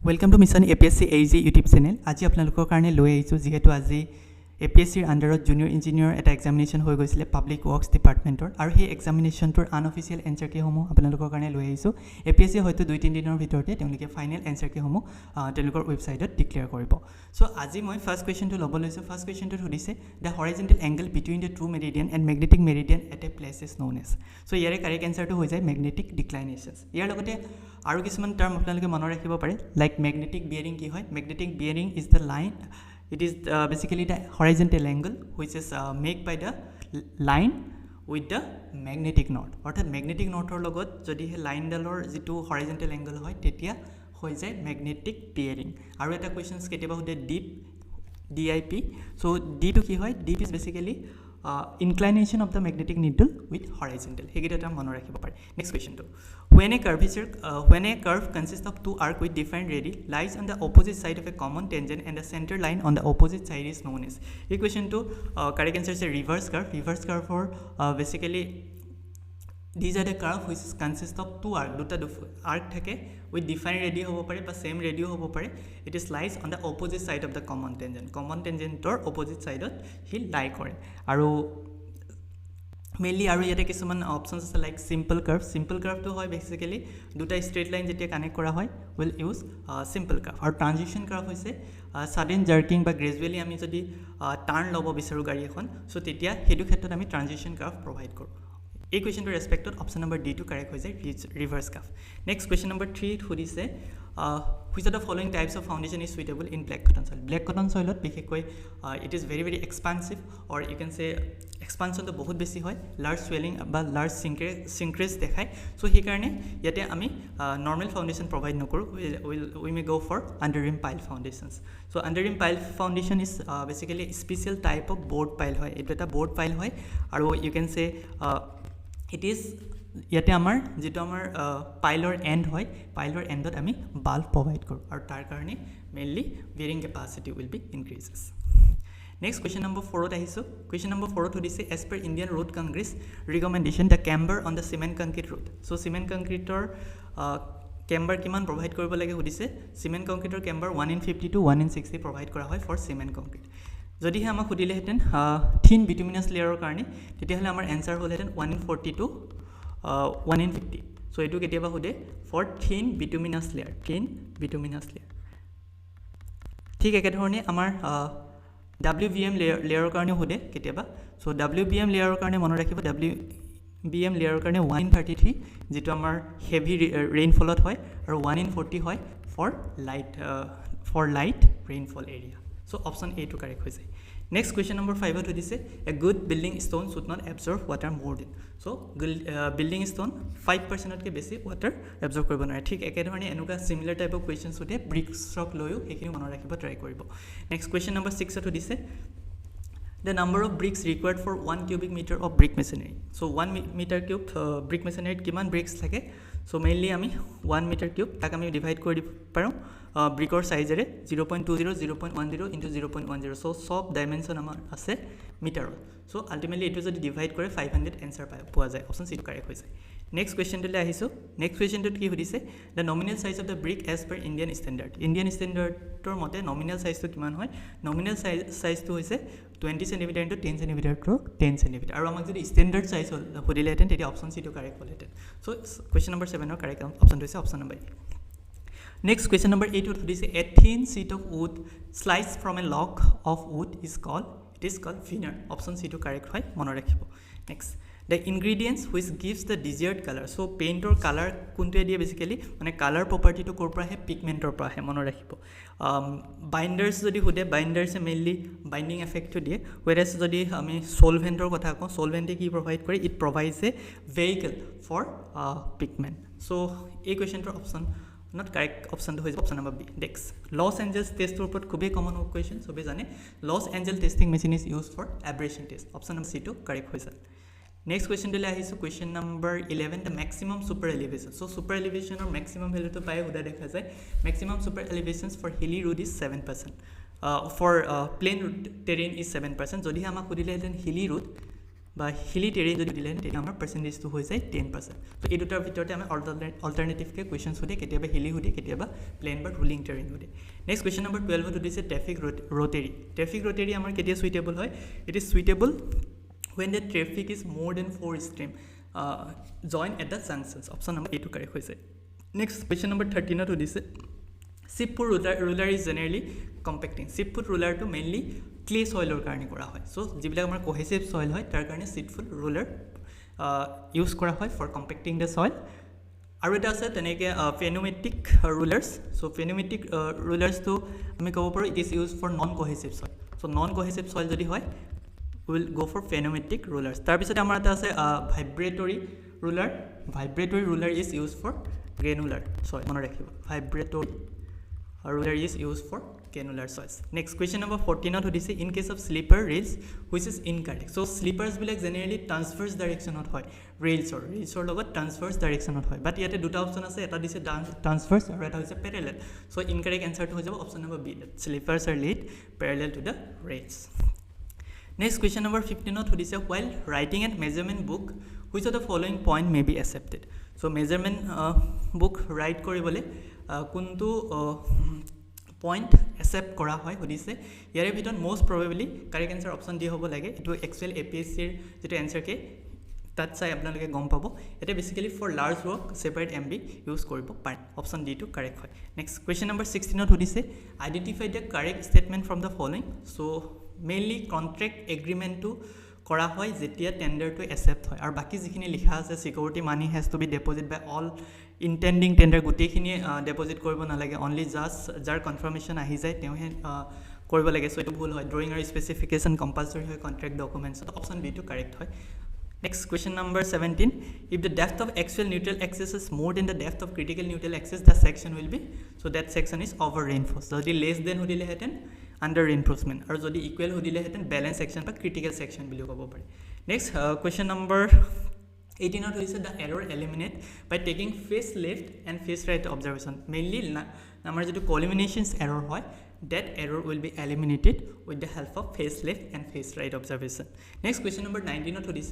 Welcome to Mission APSC AG YouTube channel. আজি আপোনালোকৰ কাৰণে লৈ আহিছো যেহেতু আজি APSC ৰ আন্ডাৰত জুনিয়ৰ ইঞ্জিনিয়াৰ এটা এক্সামিনেশ্যন হৈ গৈছিলে পাব্লিক ওয়াৰ্কছ ডিপাৰ্টমেন্টৰ আৰু সেই এক্সামিনেশ্যনটোৰ আনঅফিচিয়েল এনসাৰ কি সমূহ আপোনালোকৰ কাৰণে লৈ আহিছো APSC হয়তো 2-3 দিনৰ ভিতৰতে তেওঁলোকে ফাইনেল এনসাৰ কি সমূহ তেওঁলোকৰ ৱেবছাইটত ডিক্লেয়াৰ কৰিব সো আজি মই ফাৰ্স্ট কোৱেশ্চনটো ল'ব লৈছো ফাৰ্স্ট কোৱেশ্চনটো সুধিছে the horizontal angle between the true meridian and magnetic meridian at a place is known as so ইয়াৰে কাৰেক্ট এনসাৰটো হৈ যায় মেগনেটিক ডিক্লাইনেশনছ ইয়াৰ লগতে আৰু কিছুমান টাৰ্ম আপোনালোকে মনত ৰাখিব পাৰে লাইক মেগনেটিক বিয়াৰিং কি হয় magnetic bearing is the line it is basically the horizontal angle which is made by the line with the magnetic north অর্থাৎ magnetic northৰ লগত যদি হে লাইন ডালৰ যেটো horizontal angle হয় তেতিয়া হৈ যায় magnetic bearing আৰু এটা কোৱেশ্চনস কেতিয়াবা হতে deep DIP so D to কি হয় deep is basically inclination of the magnetic needle with horizontal হেগিটা এটা মনত ৰাখিব পাৰে next question to when a curve consists of two arcs with different radii lies on the opposite side of a common tangent and the center line on the opposite side is known as equation to correct answer is a reverse curve for basically these are the curve which consist of two arc duta arc thake with different radii hobo pare ba same radii hobo pare it is lies on the opposite side of the common tangent or opposite side ot he lie kore aru mainly aru yate কিছুমান options আছে like simple curve to hoy basically duta straight line jetia connect kora hoy will use simple curve aru transition curve hoise sudden jerking ba gradually ami jodi turn lobo bisaru gari ekhon so tetia hedu khetrot ami transition curve provide koru এই কোৱেশ্চনটো ৰেসপেক্টত option number D টু correct হৈ যায় reverse curve next question number 3 সুধিছে which of the following types of foundation is suitable in black cotton soil বিশেষকৈ it is very expansive or you can say expansion to বহুত বেছি হয় large swelling বা large shrinkage দেখায় so সেই কাৰণে ইয়াতে আমি normal foundation provide নকৰো we may go for underrim pile foundations so underrim pile foundation is basically a special type of board pile হয় এটা এটা board pile হয় আৰু you can say it is ইয়াতে আমাৰ যেটো আমাৰ পাইলৰ এন্ড হয় পাইলৰ এন্ডত আমি বাল্ব প্ৰভাইড কৰো আৰু তাৰ কাৰণে mainly bearing capacity will be increases next question number 4 ত আহিছো কোৱেশ্চন নম্বৰ 4 ত দিছে as per Indian Road Congress recommendation the camber on the cement concrete road so cement concreteৰ camber কিমান প্ৰভাইড কৰিব লাগে সুধিছে cement concreteৰ camber 1 in 50 to 1 in 60 provide কৰা হয় for cement concrete যদি হে আমাক সুধিলে হেতেন thin bituminous layer কাৰণে তেতিয়া হলে আমাৰ আনসাৰ হ'ল হেতেন 1 in 40 to 1 in 50 so etu ketiaba hude for thin bituminous layer thik eke dhorone amar WBM layer karone hude ketiaba so WBM layer karone mono rakhibo WBM layer karone 1 in 33 jeto amar heavy rainfall ot hoy aru 1 in 40 hoy for light rainfall area so option A to correct hoise next question number 5 to this a good building stone should not absorb water more than so building stone 5% ke besi water absorb koribo nare thik eke dhorone enuka similar type of questions hote brick stock loyo ekini mona rakhibo try koribo next question number 6 to this the number of bricks required for 1 cubic meter of brick masonry so 1 meter cube brick masonry kiman bricks thake so mainly ami 1 meter cube tak ami divide kori paro bricker size ere 0.20 0.10 into 0.10 so sob dimension amar ase meter so ultimately it was divide kore 500 answer poa jay option C correct hoise next question to le ahisu next question to ki hodise the nominal size of the brick as per Indian standard tor mote nominal size to kiman hoy nominal size to hoise 20 cm into 10 cm to 10 cm aru amak jodi standard size hodile heten teti option C to correct hol heten so question number 7 or correct option to hoise option number A next question number 8 to this a thin sheet of wood sliced from a log of wood is called veneer option C to correct hoy mono rakhibo next the ingredients which gives the desired color so paint or color kuntu dia basically mane color property to kor pra he pigment or pra he mono rakhibo binders jodi hude binders mainly binding effect to die whereas jodi ami solvent or kotha ko solvent ki provide kore it provides a vehicle for pigment so a question to option not correct option to hoise option number B next Los Angeles test report khube common question so be jane Los Angeles testing machine is used for abrasion test option number C to correct hoise next question to le ahisu question number 11 the maximum super elevation so super elevation or maximum value to pai huda dekha jay maximum super elevations for hilly road is 7% for plain terrain is 7% jodi hamak khudile heten hilly road বা হিলি terrain যদি দিলে তেতিয়া আমাৰ পাৰ্চেণ্টেজটো হৈ যায় 10%। তো এই দুটাৰ ভিতৰতে আমি অল্টাৰনেটিভকৈ কুৱেশ্যন সুধে, কেতিয়াবা হিলি সুধে, কেতিয়াবা প্লেন বা ৰুলিং টেৰেইন সুধে। নেক্সট কুৱেশ্যন নম্বৰ 12 সুধিছে ট্ৰেফিক ৰ'টেৰী। ট্ৰেফিক ৰ'টেৰী আমাৰ কেতিয়া সুইটেবল হয়? It is suitable when the traffic is more than 4 stream join at the junctions. Option number A to correct hoise. Next question number 13 সুধিছে chip put ruler is generally compacting. chip put ruler to mainly clay soil or karone kora hoy. So jibilak amar cohesive soil hoy tar karone chip put ruler use kora hoy for compacting the soil. আৰু এটা আছে তেনেকৈ pneumatic rulers. So pneumatic rulers to আমি ক'ব পাৰোঁ it is used for non cohesive soil. So non cohesive soil যদি হয় we will go for pneumatic rulers. তাৰপিছতে আমাৰ এটা আছে vibratory ruler. Vibratory ruler is used for granular soil. মনত ৰাখিব, vibratory ruler is used for granular soils. Next question number 14 সুধিছে in case of sleeper rails which is incorrect. So sleepers বিলাক generally transverse direction ত হয়, railsৰ লগত transverse direction ত হয়, but ইয়াতে দুটা option আছে, এটা দিছে transverse আৰু এটা হৈছে parallel. So incorrect answer টো হৈ যাব option number B, that sleepers are laid parallel to the rails. Next question number 15 সুধিছে while writing a measurement book which of the following point may be accepted. So measurement book write কৰিবলৈ কোনটো point accept কৰা হয় সুধিছে। ইয়াৰে ভিতৰত most probably correct answer option D হ'ব লাগে। এটো actual APSC ৰ যেটো answer কে তাত চাই আপোনালোকে গম পাব। এটা basically for large work separate MB use কৰিব পাৰে। অপশন ডি টো কাৰেক্ট হয়। নেক্সট কোৱেশ্চন নম্বৰ 16 সুধিছে identify the correct statement from the following. So mainly contract agreement টু কৰা হয় যেতিয়া টেন্ডাৰ টু একসেপ্ট হয়, আৰু বাকি যিখিনি লিখা আছে security money has to be deposit by all intending tender গোটেইখিনি ডিপোজিট কৰিব নালাগে, অনলি জাস্ট যাৰ কনফাৰ্মেশ্যন আহি যায় তেওঁহে কৰিব লাগে। সো এটো ভুল হয়। ড্ৰয়িং আৰু স্পেসিফিকেশন কম্পালসৰি হয় কন্ট্ৰাক্ট ডকুমেন্টস। অপশন বি টো কাৰেক্ট হয়। Next question number 17, if the depth of actual neutral axis is more than the depth of critical neutral axis, the section will be, so that section is over reinforced. So the less than hodile heten under reinforcement, or jodi equal hodile heten balance section ba critical section bili kobo pare. Next question number 18 is the error eliminate by taking face left and face right observation. Mainly namar jetu collimations error hoy, that error will be eliminated with the help of face left and face right observation. Next question number 19 is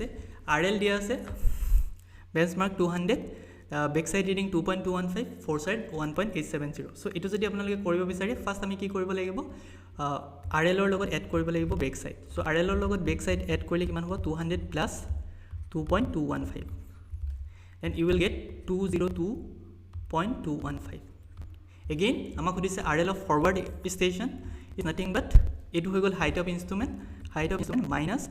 RL dia ase benchmark 200, backside reading 2.215, foresight 1.870. So itu jodi apnaloke koribo bisare first ami ki koribo lagibo RL or logot add koribo lagibo backside. So RL or logot backside add korile kiman hobo 200 plus 2.215 and you will get 202.215. Again amak hodise RL of forward station is nothing but it will equal height of instrument minus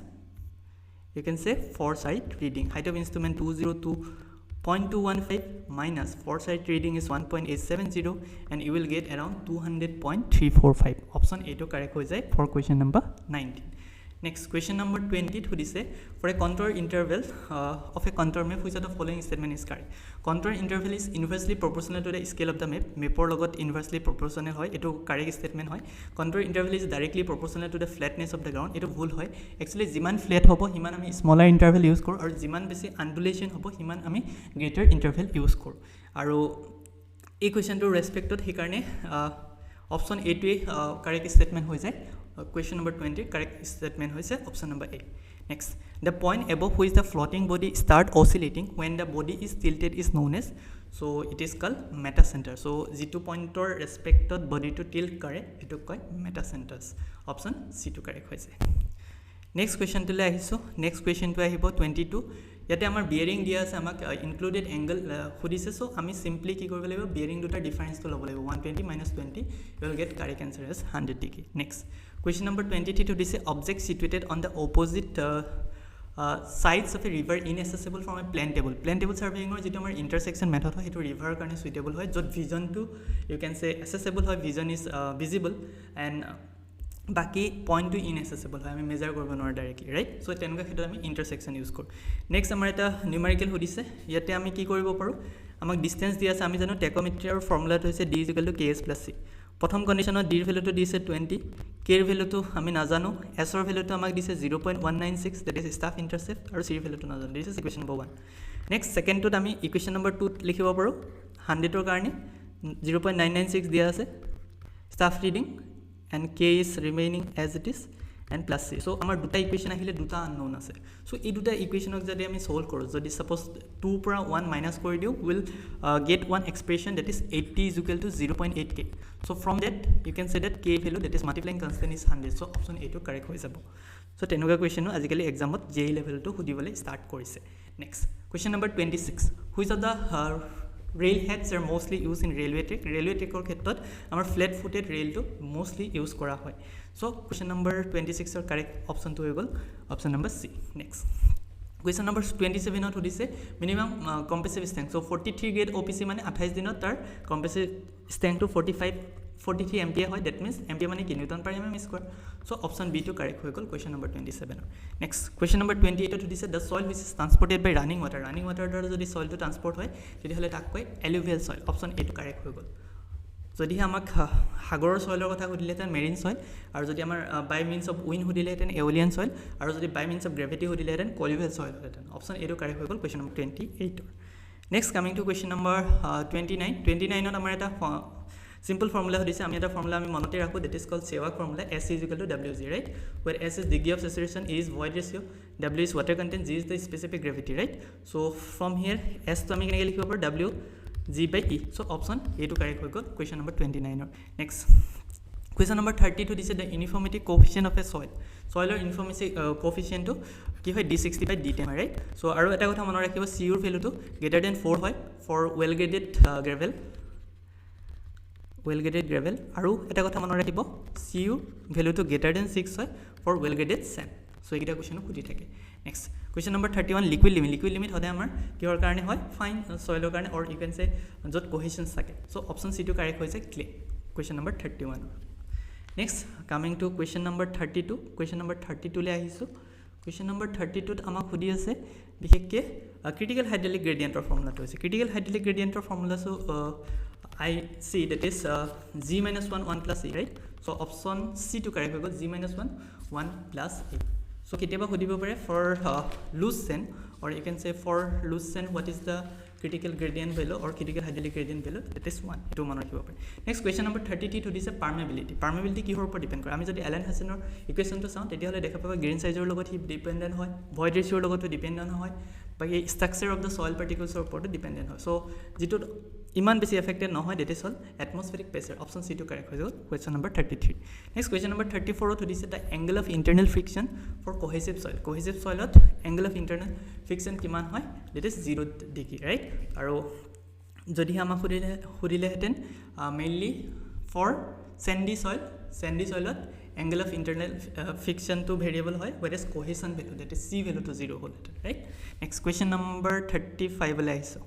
you can say foresight reading. Height of instrument 202.215 minus foresight reading is 1.870 and you will get around 200.345. Option A to correct ho jay for question number 19. Next question number 20 সুধিছে for a contour interval of a contour map which of the following statement is correct. Contour interval is inversely proportional to the scale of the map. Mapor logot inversely proportional hoy, eto correct statement hoy. Contour interval is directly proportional to the flatness of the ground, eto bhul hoy. Actually jiman flat hobo himan ami smaller interval use kor, aru jiman beshi undulation hobo himan ami greater interval use kor. Aru ei question to respect to hikarne option A to correct statement hoy jay. Question number 20 correct statement hoise option number A. Next, the point above which the floating body start oscillating when the body is tilted is known as, so it is called metacenter. So g2 pointer respect to body to tilt kare etu koi metacenters. Option C to correct hoise. Next question to le ahiso. Next question to ahibo 22. Yate amar bearing dia ase amak included angle hodise. So ami simply ki koribo lagibo bearing duta difference to lobo lagibo 120 minus 20, you will get correct answer as 100 degree. Next question number 23 to this object situated on the opposite sides of a river inaccessible from a plane table. Plane table surveying or jeto amar intersection method hoy, eto river karone suitable hoy, jot vision to you can say accessible hoy, vision is visible and বাকি point two ইনএসেসেবল হয়, আমি measure করব নোৱাৰো directly, right? So তেনেকুৱা ক্ষেত্ৰত আমি ইন্টাৰসেকশন use কৰোঁ। Next আমাৰ এটা নিউমেৰিকেল সুধিছে, ইয়াতে আমি কি কৰিব পাৰোঁ, আমাক ডিস্টেন্স দিয়া আছে, আমি জানো টেকোমেট্ৰিৰ ফৰ্মুলাটো হৈছে d = ks + c। প্ৰথম কন্ডিশনত d ৰ ভ্যালুটো দিছে 20, k ৰ ভ্যালুটো আমি নাজানো, s ৰ ভ্যালুটো আমাক দিছে 0.196 দ্যাট ইজ ষ্টাফ ইন্টাৰসেপ্ট, আৰু c ৰ ভ্যালুটো নাজানো, দিছে ইকুৱেশ্যন নম্বৰ 1। নেক্সট সেকেন্ডটোত আমি ইকুৱেশ্যন নম্বৰ 2 লিখিব পাৰোঁ, 100 ৰ কাৰণে 0.996 দিয়া আছে staff reading and k is remaining as it is and plus c. So amar duta equation ahile duta unknown ase. So ei duta equation ok jodi ami solve koru, jodi suppose 2 pora 1 minus kori diu, will get one expression that is 80 is equal to 0.8k. So from that you can say that k value, that is multiplying constant, is 100. So option A to correct hoi jabo. So tenuka question no ajikali exam ot JEE level to hudibole start korise. Next question number 26, which of the rail heads are mostly used in railway track? Railway track or khetot amar flat footed rail to mostly use kora hoy. So question number 26 or correct option to equal option number C. Next question number 27 out hodise minimum compressive strength. So 43 grade OPC mane 28 dinot tar compressive strength to 43 MPa hoy. That means MPa mane ki Newton per mm square. So option B to correct hoy gol question number 27. Next question number 28 out hodise the soil which is transported by running water dar jodi soil to transport hoy tedi hole tak koi alluvial soil. Option A to correct hoy gol. যদি আমাক সাগৰৰ সয়েলৰ কথা সুধিলেতেন marine soil, আৰু যদি আমাৰ by means of wind সুধিলেতেন aeolian soil, আৰু যদি বাই মিন্স অফ গ্ৰেভিটি সুধিলেতেন কলিউভিয়েল সয়েল হলেতেন। অপশন এ টো কাৰেক্ট হৈ গ'ল question number 28। Next coming to question number 29ত আমাৰ এটা simple formula hodise, ami eta formula ami monote rakho, that is called Sehwag formula. S is equal to WG, right, where S is degree of saturation, E is void ratio, W is water content, G is the specific gravity, right? So from here S to ami kenake likhibo par W G by E. So option A to correct hoy gol question number 29. Next question number 32 is the uniformity coefficient of a soil. Soil uniformity coefficient to ki hoy d60 by d10, right? So aru eta kotha mone rakhibo C ur value to greater than 4 hoy for well graded gravel, aru eta kotha mone rakhibo C ur value to greater than 6 hoy for well graded sand. So ekita question khudi thake. Next question number 31 liquid limit hoda amar kihor karone hoy fine soil or karone, or you can say jot cohesion thake. So option C to correct hoise clay question number 31. Next coming to question number 32, question number 32 le ahisu. Question number 32 t amak khudi ase bikhekke critical hydraulic gradient or formula to ase. Critical hydraulic gradient or formula, so I see that is G minus 1 plus E, right? So option C to correct hoy gol G minus 1 plus E. So ketiaba hudibo pare for loose sand, or you can say for loose sand what is the critical gradient value or critical hydraulic gradient value, that is 1. Etu mane rakhibo pare. Next question number 33 to this permeability ki hor upor depend kore. Ami jodi Allen Hassenor equation to sound teti hole dekha paba grain size or logot hi dependent hoy, void ratio or logot dependent hoy, baki structure of the soil particles or upor dependent hoy. So jitu iman besi affected no hoy, that is all atmospheric pressure. Option C to correct hoy gol question number 33. Next question number 34 to this the angle of internal friction for cohesive soil. Cohesive soil ot angle of internal friction kiman hoy, that is 0 degree, right? Aru jodi ama hurile heten mainly for sandy soil ot angle of internal friction to variable hoy, whereas cohesion value, that is C value to 0 hole, right? Next question number 35 le aiso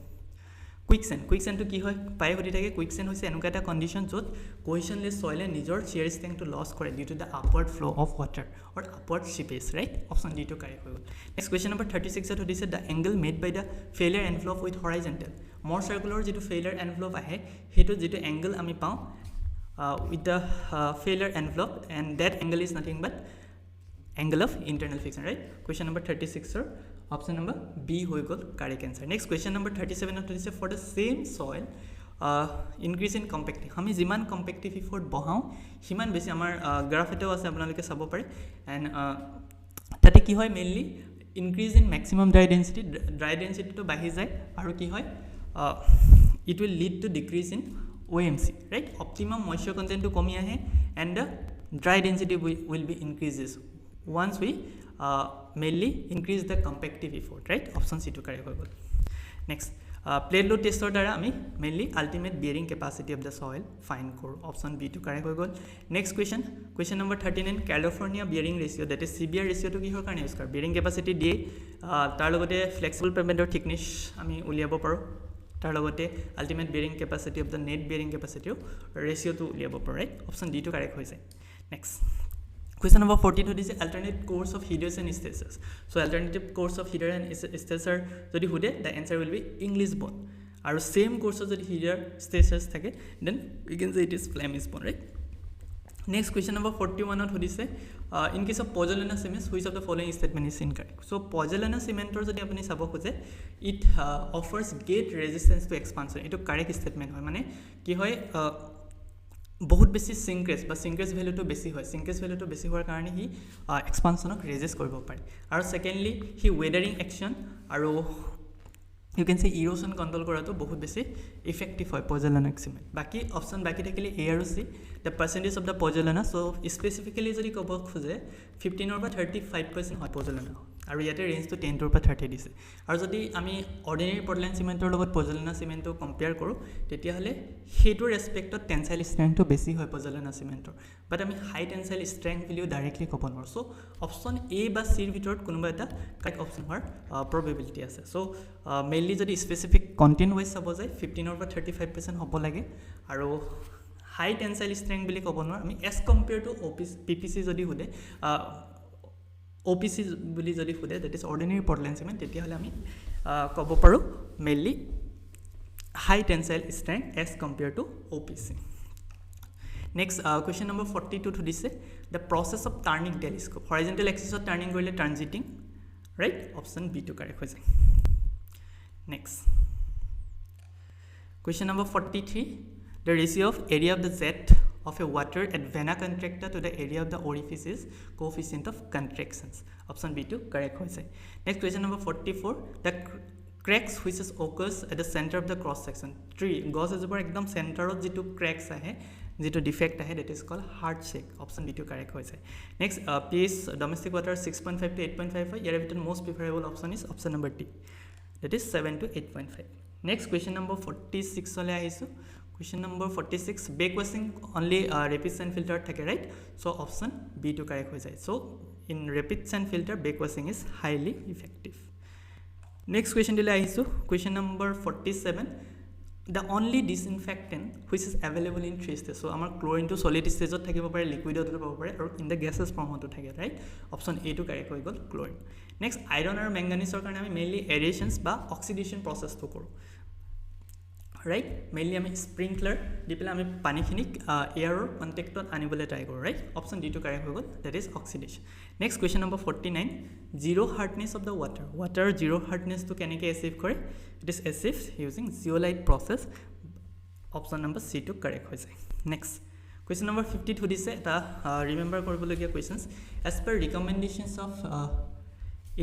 quicksand to ki hoy pai hodi thake. Quicksand hoise enuka eta condition jot cohesionless soil e nijor shear strength to loss kore due to the upward flow of water or upward seepage, right? Option D to correct hoy gol. Next question number 36 at hodise the angle made by the failure envelope with horizontal. More circular jitu failure envelope ahe hetu jitu angle ami pau with the failure envelope, and that angle is nothing but angle of internal friction, right? Question number 36 sir, option number B hoy gol correct answer. Next question number 37 at hodise for the same soil increase in compactive, আমি যিমান compactive effort বহাও হিমান বেছি আমাৰ graph এটাও আছে আপোনালোকে চাব পাৰে, and তাতে কি হয় mainly increase in maximum dry density to বাঢ়ি যায়, আৰু কি হয় it will lead to decrease in OMC, right? Optimum moisture content to komi ahe and the dry density will be increases once we mainly increase the compactive effort, right? Option C to correct hoy gol. Next plate load tester dara ami mainly ultimate bearing capacity of the soil find koro. Option B to correct hoy gol. Next question number 39 California bearing ratio, that is CBR ratio to ki hor karone use kar bearing capacity die tar logote flexible pavement or thickness ami uliabo paro, tar logote ultimate bearing capacity of the net bearing capacity ratio to uliabo paro, right? Option D to correct hoy jay. Next question number 42 is alternate course of headers and stacers. So alternative course of header and stacer jodi hude the answer will be English bone, aru same course of jodi header stacers thake then we can say it is Flemish bone, right? Next question number 41 at hodise in case of pozzolana cement which of the following statement is incorrect. So pozzolana cement or jodi apuni sabo khoje it offers great resistance to expansion, eto correct statement hoy, mane ki hoy বহুত বেছি সিংক্ৰেছ বা সিংক্ৰেছ ভ্যালুটো বেছি হয় সিংক্ৰেছ ভ্যালুটো বেছি হোৱাৰ কাৰণে হি এক্সপানশনক ৰেজিষ্ট কৰিব পাৰে আৰু সেকেন্ডলি হি ওয়েদাৰিং একচন আৰু you can say erosion control কৰাটো বহুত বেছি ইফেক্টিভ হয় পজেলনিক সিমেন্ট বাকি অপশন বাকি থাকিলে এ আৰু সি the percentage of the pozzolana so specifically যদি ক'ব খোজে 15 or 35% হয় pozzolana আৰু ইয়াতে ৰেঞ্জ তো 10 or 30 দিছে আৰু যদি আমি অৰ্ডিনাৰি পোৰ্টল্যান্ড সিমেন্টৰ লগত pozzolana সিমেন্টটো কম্পেয়াৰ কৰো তেতিয়া হলে হেটো ৰেসপেক্টত টেনসাইল স্ট্ৰেংথটো বেছি হয় pozzolana সিমেন্টৰ বাট আমি হাই টেনসাইল স্ট্ৰেংথ ভ্যালু ডাইৰেক্টলি ক'ব নোৱাৰো সো অপশন এ বা সি ৰ ভিতৰত কোনোবা এটা কাৰেক্ট অপশন হোৱাৰ প্ৰবাবিলিটি আছে সো মেইনলি যদি স্পেসিফিক কন্টেন্ট ওয়াইজ চাব যায় 15 or 35% হ'ব লাগে আৰু হাই টেনসাইল স্ট্ৰেংথ বুলি ক'ব নোৱাৰো আমি এজ কম্পেয়াৰ টু পিপিসি যদি hude OPC বুলি যদি hude that is ordinary portland cement তেতিয়া হলে আমি ক'ব পাৰো mainly high tensile strength as compared to OPC next question number 42 to this the process of turning telescope horizontal axis of turning কৰিলে transiting right option B to correct হৈ যায় next question number 43 the ratio of area of the jet of a water at vena contracta to the area of the orifice is coefficient of contractions option B to correct হৈ যায় next question number 44 the cracks which is occurs at the center of the cross section tree গছ এজোপাৰ একদম চেন্টাৰত যেটো cracks আহে যেটো defect আহে that is called heart shake option B to correct হৈ যায় next pH domestic water 6.5 to 8.5 ইয়াৰ ভিতৰত most preferable option is option number D that is 7 to 8.5 next question number 46 ole ahisu question number 46 backwashing only rapid sand filter thake right so option B to correct হৈ যায় so in rapid sand filter backwashing is highly effective next question dile ahisu question number 47 the only disinfectant which is available in three stages so amar chlorine to solid stage ot thakibo pare liquid ot thakibo pare aru in the gaseous form ot thake right option A to correct hoy gol chlorine next iron or manganese or karone ami mainly aerations ba oxidation process to koru right mainly ami sprinkler dipela ami pani khinik air or contact ot anibole try koru right option D to correct hoy gol that is oxidation next question number 49 zero hardness of the water zero hardness to keneke achieve kore it is achieved using zeolite process option number C to correct hoy jay next question number 52 dise eta remember koribologia questions as per recommendations of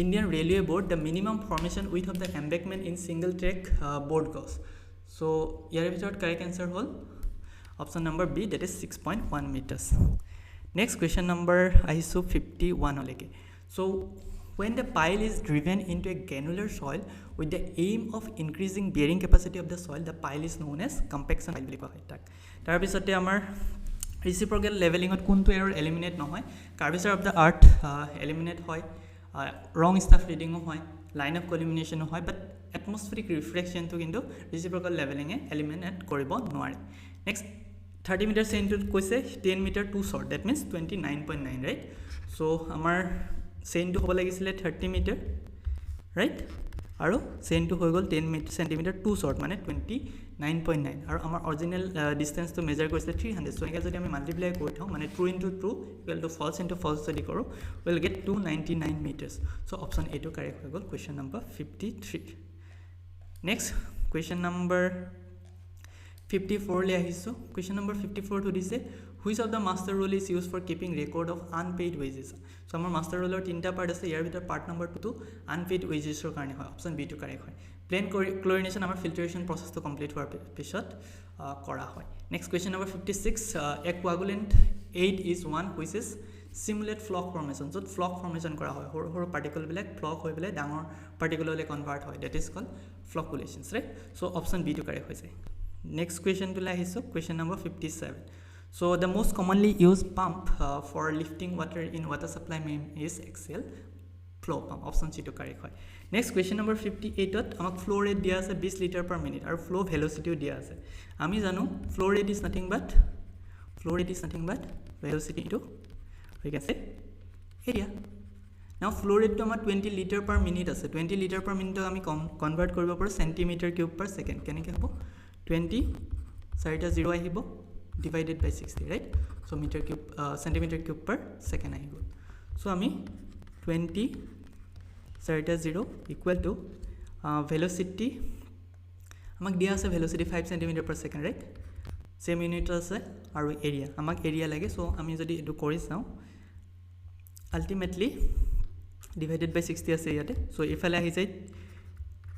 Indian Railway Board the minimum formation width of the embankment in single track board goes so yare bhitor correct answer hol option number B that is 6.1 meters next question number ISO 51 oleke so when the pile is driven into a granular soil with the aim of increasing bearing capacity of the soil the pile is known as compaction pile boli koa hoy tak tar bisote amar reciprocal leveling ot kuntu error eliminate no hoy curvature of the earth eliminate hoy wrong stuff reading hoy line of collimination hoy but atmospheric refraction to kintu reciprocal leveling e eliminate koribo noare next 30 meter into koise 10 meter too short that means 29.9 right so amar chain to hobo lagisile 30 meter right aru chain to hoy gol 10 centimeter too short mane 29.9 aru amar original distance to measure koise 300 so egal jodi ami multiply kori thau mane true into true equal to false into false jodi koru we will get 299 meters so option A to correct hoy gol question number 53 next question number 54 le ahisu question number 54 to dise which of the master rule is used for keeping record of unpaid wages so amar master rule or tinta part ase yar bhitor part number 2 to unpaid wages or karone hoy option B to correct hoy plain chlorination amar filtration process to complete hor pisot kora hoy next question number 56 a coagulant aid is one which is simulate flock formation so flock formation kora hoy hor particle bilak flock hoy bele dangor particle le convert hoy that is called flocculations right so option B to correct hoy jay next question to la hiso question number 57 so the most commonly used pump for lifting water in water supply is axial flow pump option C to correct hoy next question number 58 ot amak flow rate dia ase 20 liter per minute aru flow velocity dia ase ami janu flow rate is nothing but velocity into we can say area now flow rate to amar 20 liter per minute ase 20 liter per minute ami convert koribo par centimeter cube per second keneke hobo 20 sarita 0 ahibo divided by 60 right so meter cube centimeter cube per second ahibo so ami 20 sarita 0 equal to velocity amak dia ase velocity 5 centimeter per second right same unit আছে আৰু area আমাক area লাগে so আমি যদি এটো কৰি চাও ultimately divided by 60 আছে ইয়াতে সো ইফালে আহি যায়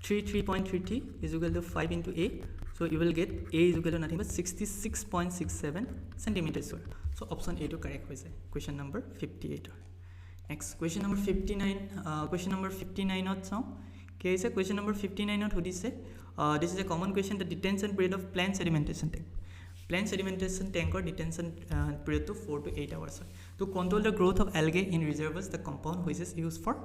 3.33 is equal to 5 into a so you will get a is equal to nothing but 66.67 centimeters square so option a to correct hoise question number 58 next question number 59 question number 59 not so okay is question number 59 not who this this is a common question the detention period of plant sedimentation tank plant sedimentation tank or detention period to 4 to 8 hours to control the growth of algae in reservoirs the compound which is used for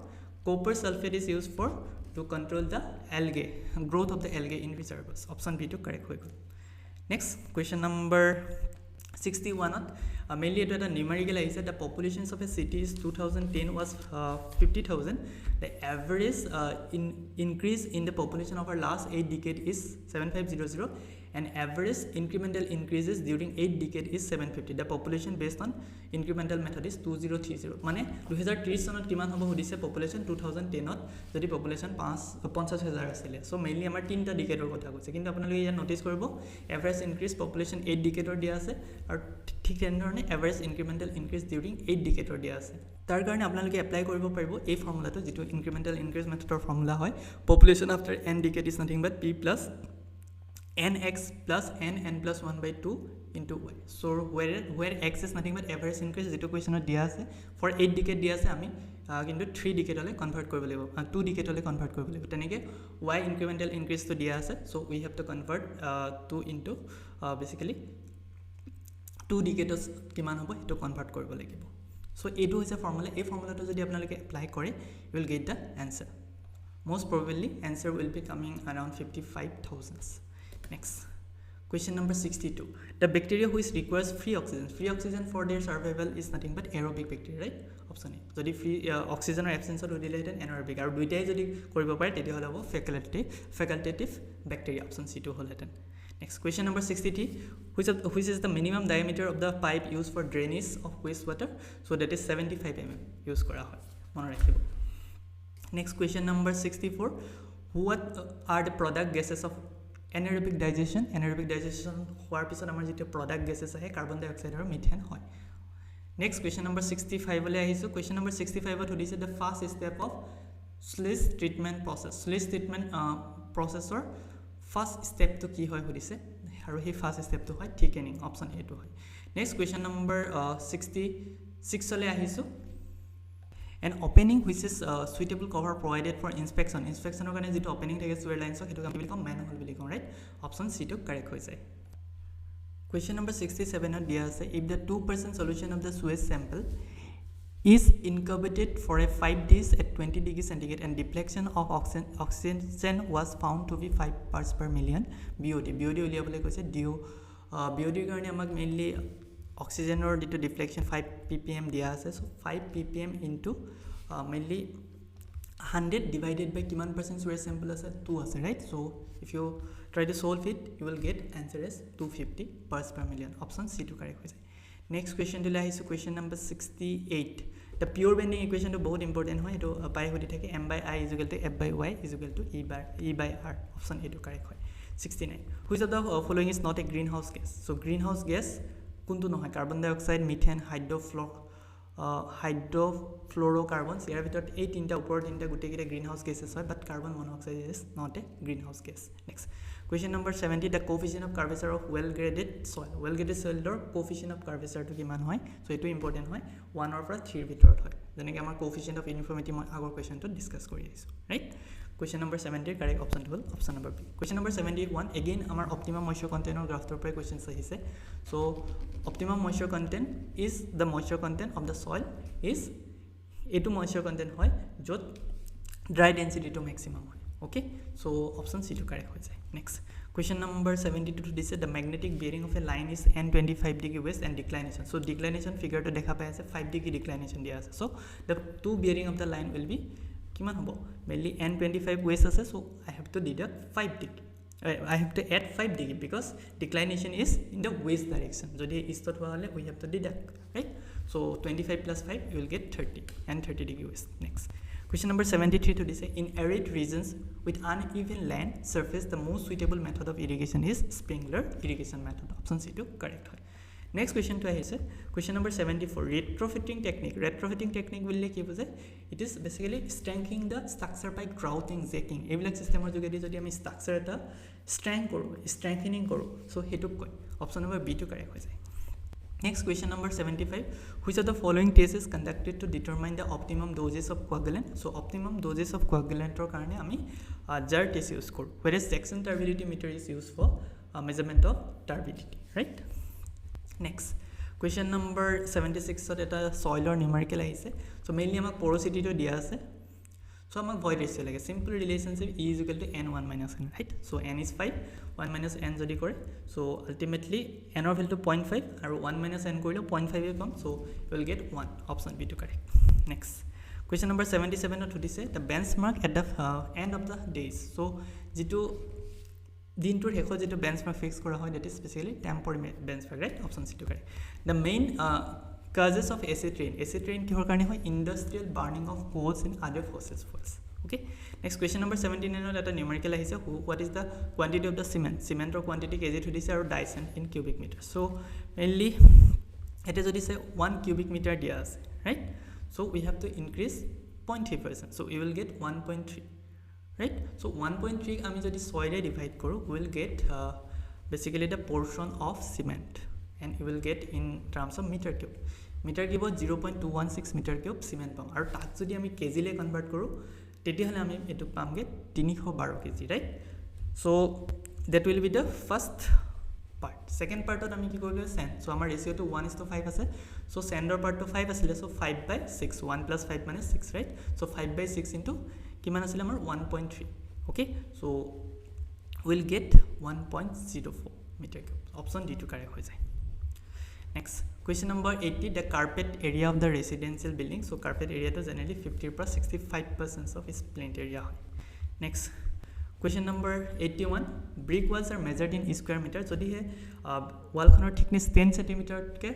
copper sulfate is used for to control the algae growth of the algae in reservoirs option b to correct hoy next question number 61 mainly it a numerical I said the populations of a city is 2010 was 50,000 the average increase in the population of our last 8 decade is 7500 and average incremental increases during 8 decade is 750 the population based on incremental method is 2030 মানে 2030 সনত কিমান হ'ব হদিছে population 2010 ত যদি population 50000 আছিল so mainly আমাৰ তিনটা ডিকেডৰ কথা কৈছে কিন্তু আপোনালোকে ইয়া নোটিস কৰিব average increase population 8 ডিকেডৰ দিয়া আছে আৰু ঠিক তেনেধৰণে average incremental increase during 8 ডিকেডৰ দিয়া আছে তাৰ কাৰণে আপোনালোকে এপ্লাই কৰিব পাৰিব এই ফৰ্মুলাটো যেটো incremental increase মেথডৰ ফৰ্মুলা হয় population after n decade is nothing but p plus nx plus n plus 1 by 2 into y so where x is nothing but average increase যেটো কোৱেশ্যনত দিয়া আছে for 8 decade দিয়া আছে আমি কিন্তু 3 decade হলে কনভার্ট কৰিব লাগিব 2 decade হলে কনভাৰ্ট কৰিব লাগিব তেনেকে y incremental increase to দিয়া আছে so we have to convert 2 into basically 2 decades কিমান হ'ব এটো কনভার্ট কৰিব লাগিব so এটো হৈছে ফৰ্মুলা এই ফৰ্মুলাটো যদি আপোনালোকে এপ্লাই কৰে you will get the answer most probably answer will be coming around 55000 next question number 62 the bacteria which requires free oxygen for their survival is nothing but aerobic bacteria right option a jodi free oxygen or absence or dile heten anaerobic aru duitai jodi koribo pare tete hole hobo facultative bacteria option c to hole heten next question number 63 which is the minimum diameter of the pipe used for drainage of wastewater so that is 75 mm use kora hoy mone rakhibo next question number 64 what are the product gases of anaerobic digestion hoar pisot amar jete product gases ahe carbon dioxide aru methane hoy next question number 65 ole ahisu question number 65 ot hodise the first step of sludge treatment process or first step to ki hoy hodise aru he first step to hoy thickening option a to hoy next question number 66 ole ahisu an opening which is suitable cover provided for inspection or kane jito opening thake sewer lines hetu ami bilkom manhole bili kom right option c to correct hoy jay question number 67 ot dia ase if the 2% solution of the sewage sample is incubated for a 5 days at 20 degrees centigrade and deflection of oxygen was found to be 5 parts per million BOD uliyabole koise BOD karone amak mainly oxygen or due to deflection 5 ppm dia ase so 5 ppm into mainly 100 divided by kiman percent sewage sample ase 2 ase right so if you try to solve it you will get answer as 250 parts per million option c to correct hoise next question dile ahisu question number 68 the pure bending equation to बहुत important hoy eto pai hodi thake m by I is equal to f by y is equal to e by r option a to correct hoy 69 which of the following is not a greenhouse gas so greenhouse gas kuntu nohoy carbon dioxide methane hydrofluorocarbons ইয়াৰ ভিতৰত এই তিনটা ওপৰ তিনটা গুটে গিটা greenhouse gases হয় but carbon monoxide is not a greenhouse gas next question number 70 the coefficient of curvature of well graded soil or coefficient of curvature to kiman hoy so eto important hoy 1 or 3 ভিতৰত হয় যেনেকৈ আমাৰ coefficient of uniformity মই আগৰ question to discuss কৰি আছো right question number 70 correct option to option number b question number 71 again our optimum moisture content or graph per questions ahise so optimum moisture content is the moisture content of the soil is etu moisture content hoy jot dry density to maximum hoy okay so option c to correct hoy jay next question number 72 to this the magnetic bearing of a line is n 25 degree west and declination so declination figure to dekha pai ase 5 degree declination dia ase so the two bearing of the line will be kiman hobo mainly n 25 west ase so I have to deduct 5 degree I have to add 5 degree because declination is in the west direction jodi east hole we have to deduct right so 25 plus 5 you will get 30 and 30 degree west next Question number 73 to this: in arid regions with uneven land surface, the most suitable method of irrigation is sprinkler irrigation method. Option C to correct. Next question to ahise, question number 74: retrofitting technique. Retrofitting technique will ki bujhe, it is basically strengthening the structure by grouting, jacking. Ebilak system jogedi jodi ami structure eta strengthening koru, so hetuk koi. Option number B to correct hoise. Next question number 75: which of the following tests is conducted to determine the optimum doses of coagulant? So optimum doses of coagulant or karone ami jar test use koru, whereas Jackson turbidity meter is used for measurement of turbidity, right? Next question number 76 so eta soil or numerical ahise. So mainly amak porosity to dia ase, so amak void ratio lage. Simple relationship E is equal to n1 minus n, right? So n is 5, 1 minus n jodi kore, so ultimately n or value to 0.5 aru 1 minus n korilo 0.5 e pam, so you will get 1. Option B to correct. Next question number 77 to this: the benchmark at the end of the days. So jitu dintur hekho jitu benchmark fix kora hoy, that is basically temporary benchmark, right? Option C to correct. The main causes of acid rain. Acid rain kihor karone hoy? Industrial burning of coals and other fossil fuels. Okay. Next question number 79 data numerical ahise. What is the quantity of the cement or quantity kg to this or Dyson in cubic meter? So mainly it is jodi say 1 cubic meter dia ase, right? So we have to increase 0.3%, so you will get 1.3, right? So 1.3 ami jodi 6 re divide koru, we will get basically the portion of cement, and you will get in terms of meter cube. Meter cube 0.216 meter cube cement pam, aru tak jodi ami kg le convert koru teti hole ami etu pam ge 312 kg, right? So that will be the first part. Second part ot ami ki korilo sand. So amar ratio to 1:5 ase, so sand or part to 5 asile, so 5/6, 1 plus 5 minus 6, right? So 5/6 into kiman asile amar 1.3. okay, so we'll get 1.04 meter cube. Option D to correct hoy jay. Next question number 80: the carpet area of the residential building. So carpet area to generally 50 plus 65% of its plant area hoy. Next question number 81: brick walls are measured in square meter. Jodi he wall khonor thickness 10 cm ke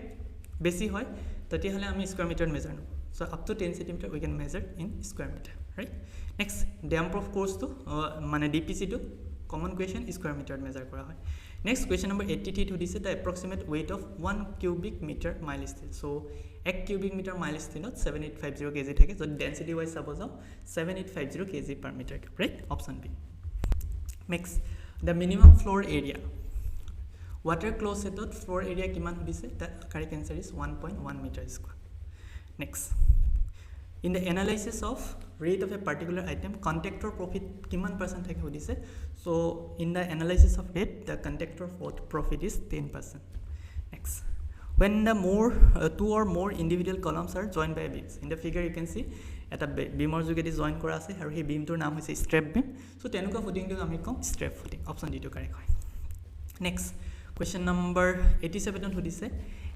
besi hoy, tati hole ami square meter measure no. So up to 10 cm we can measure in square meter, right? Next damp of course to mane DPC to common question square meter measure kora hoy. Next question number 83 to this: the approximate weight of 1 cubic meter mile steel. So 1 cubic meter mile steel not 7850 kg thake, so density wise suppose 7850 kg per meter cube, right? Option B. Next the minimum floor area. Water closet floor area kiman hodise? The correct answer is 1.1 meter square. Next in the analysis of rate of a particular item, contractor profit kiman percent thake hodise? So in the analysis of rate, the contractor profit is 10%. Next when the two or more individual columns are joined by beams. In the figure you can see eta beam or jogedi join kora ase aru he beam tor naam hoise strap beam. So tenuka footing to ami kom strap footing. Option D to correct hoy. Next question number 87 to this: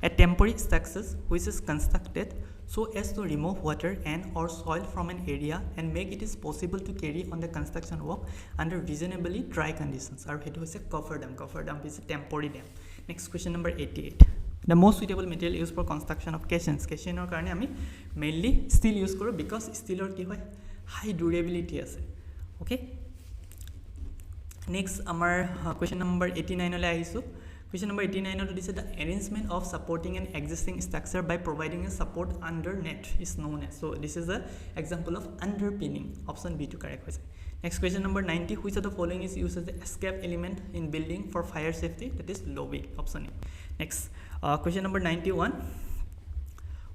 a temporary structure which is constructed so as to remove water and or soil from an area and make it is possible to carry on the construction work under reasonably dry conditions. Aru hetu hoise cover dam. Cover dam is a temporary dam. Next question number 88: the most suitable material used for construction of caissons. Caisson or karone ami mainly steel use koru, because steel or ki hoy high durability ase. Okay. Next amar question number 89 ole ahisu. Question number 89 to this: the arrangement of supporting an existing structure by providing a support under net is known as. So this is the example of underpinning. Option B to correct. Next question number 90: which of the following is used as the escape element in building for fire safety? That is lobby. Option A. Next question number 91: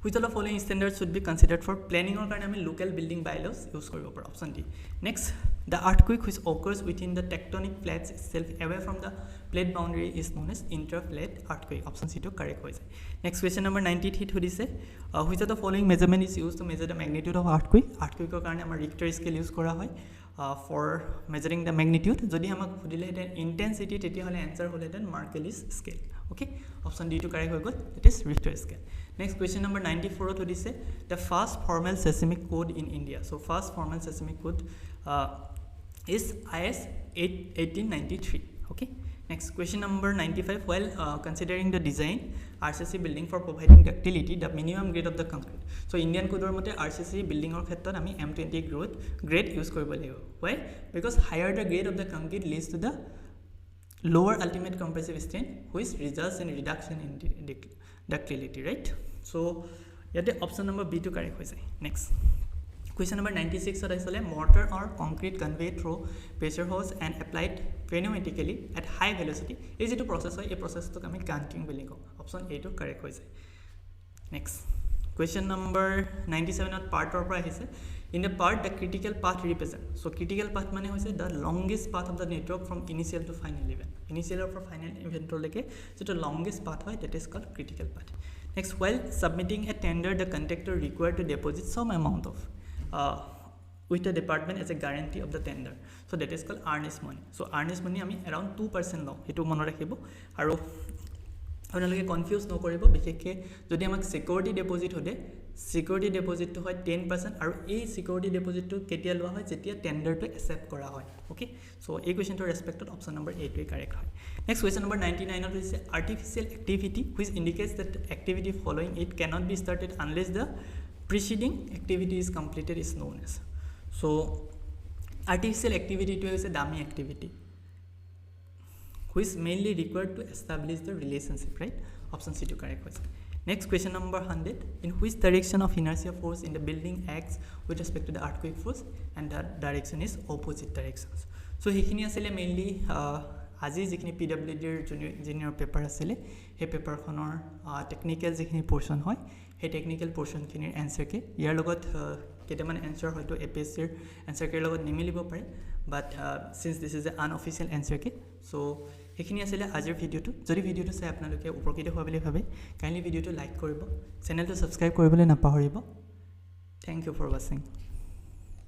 which of the following standards should be considered for planning or karone ami local building bylaws use koribo par? Option D. Next the earthquake which occurs within the tectonic plates itself away from the plate boundary is known as interplate earthquake. Option C to correct hoy jay. Next question number 93 to this: which of the following measurement is used to measure the magnitude of earthquake? Earthquake or karone amar Richter scale use kora hoy for measuring the magnitude. Jodi amak khudile heten intensity teti hole answer hole heten Mercalli's scale. Okay, option D to correct hoy gol, it is Richter scale. Next question number 94 to this: the first formal seismic code in India. So first formal seismic code is IS 1893. Okay. Next, question number 95. While considering the design RCC building for providing ductility, the minimum grade of the concrete. So Indian code or mote RCC building or khetot ami M20 grade use koribo lagibo. Why? Because higher the grade of the concrete leads to the lower ultimate compressive strain, which results in reduction in ductility, right? So yate option number B to correct hoise. Next, question number 96 or isole mortar or concrete conveyed through pressure hose and applied pneumatically at high velocity is it a process hoy? A process to kami canting boli ko. Option A to correct hoise. Next, question number 97 at part or ahise. In the part, the critical path represent. So critical path mane hoise the longest path of the network from initial to final event. Initial or final event leke so the longest path hoy, that is called critical path. Next, while submitting a tender, the contractor required to deposit some amount of with the department as a guarantee of the tender. So that is called earnest money. So earnest money ami around 2% lo. Etu mono rakhibo aru আপোনালোকে confuse নকৰিব বিশেষকৈ যদি আমাক security deposit হতে security ডিপোজিটটো হয় 10% আৰু এই security ডিপোজিটটো কেতিয়া লোৱা হয় যেতিয়া টেন্ডাৰটো একসেপ্ট কৰা হয় ওকে সো এই কোৱেশ্চনটোৰ ৰেসপেক্টত অপচন নম্বৰ A টোই কাৰেক্ট হয় নেক্সট কোৱেশ্চন নম্বৰ 99 ত হৈছে আৰ্টিফিশিয়াল activity which indicates that activity following it cannot be started unless the preceding activity is completed is known as. So artificial activity to is a dummy activity which mainly required to establish the relationship, right? Option C to correct question. Next, question number 100. In which direction of inertia force in the building acts with respect to the earthquake force, and that direction is opposite directions. So hekhini asile mainly আজি যেখিনি PWD junior engineer paper asile he paper khonor technical যেখিনি portion hoy he technical portion khinir answer ke yar logot ketaman answer hoyto APSC er answer ke logot nimilibo pare but since this is an unofficial answer ke so hekhini asile ajir video to jodi video to sai apnaloke upokito hoy boli bhabe kindly video to like koribo channel to subscribe koribole na pahoribo. Thank you for watching.